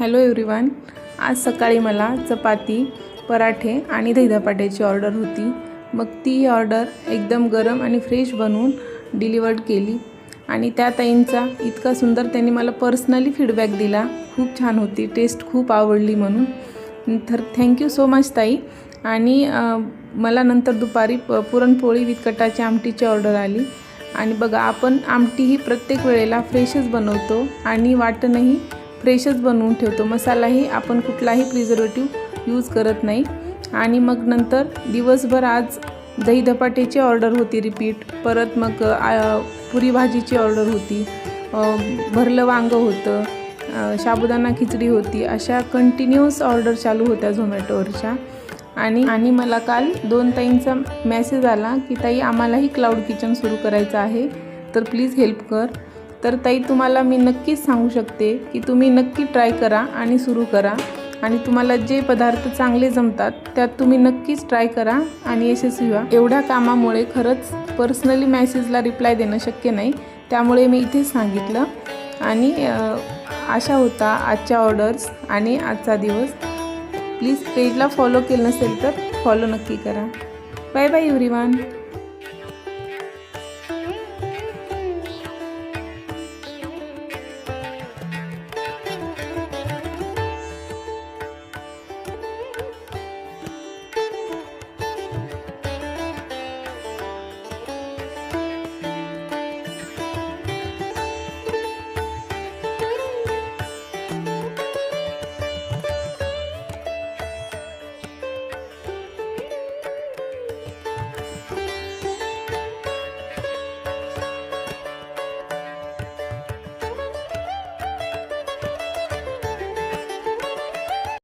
Hello everyone. आज सकाळी मला चपाती, पराठे आणि दही धपाट्याची ऑर्डर होती। मग ती ऑर्डर एकदम गरम आणि फ्रेश बनवून डिलिवर्ड केली आणि त्या ताईंचा इतका सुंदर त्यांनी मला पर्सनली फीडबॅक दिला, खूप छान होती, टेस्ट खूप आवडली म्हणून। तर थँक्यू सो मच ताई। आणि मला नंतर दुपारी पुरणपोळी विथ कटाची आमटीची ऑर्डर आली। आणि बघा, आपण आमटी ही प्रत्येक वेळेला फ्रेशच बनवतो आणि वाटणही फ्रेशच बनवून ठेवतो, मसालाही आपण कुठलाही प्रिझर्वेटिव्ह यूज करत नाही। आणि मग नंतर दिवसभर आज दही धपाट्याची ऑर्डर होती रिपीट, परत मग पुरी भाजीची ऑर्डर होती, भरलं वांगं होतं, साबुदाणा खिचडी होती, अशा कंटिन्यूअस ऑर्डर चालू होत्या झोमॅटोवरच्या। आणि मला काल 2 ताईंचा मेसेज आला की ताई आम्हालाही क्लाउड किचन सुरू करायचं आहे, तर प्लीज हेल्प कर। तर ताई, तुम्हाला मी नक्कीच सांगू शकते की तुम्ही नक्की ट्राय करा आणि सुरू करा, आणि तुम्हाला जे पदार्थ चांगले जमतात त्यात तुम्ही नक्कीच ट्राय करा आणि यशस्वी व्हा। एवढ्या कामामुळे खरंच पर्सनली मेसेजला रिप्लाय देणं शक्य नाही, त्यामुळे मी इथेच सांगितलं। आणि अशा होता आजच्या ऑर्डर्स आणि आजचा दिवस। प्लीज पेजला फॉलो केलं नसेल तर फॉलो नक्की करा। Bye bye everyone.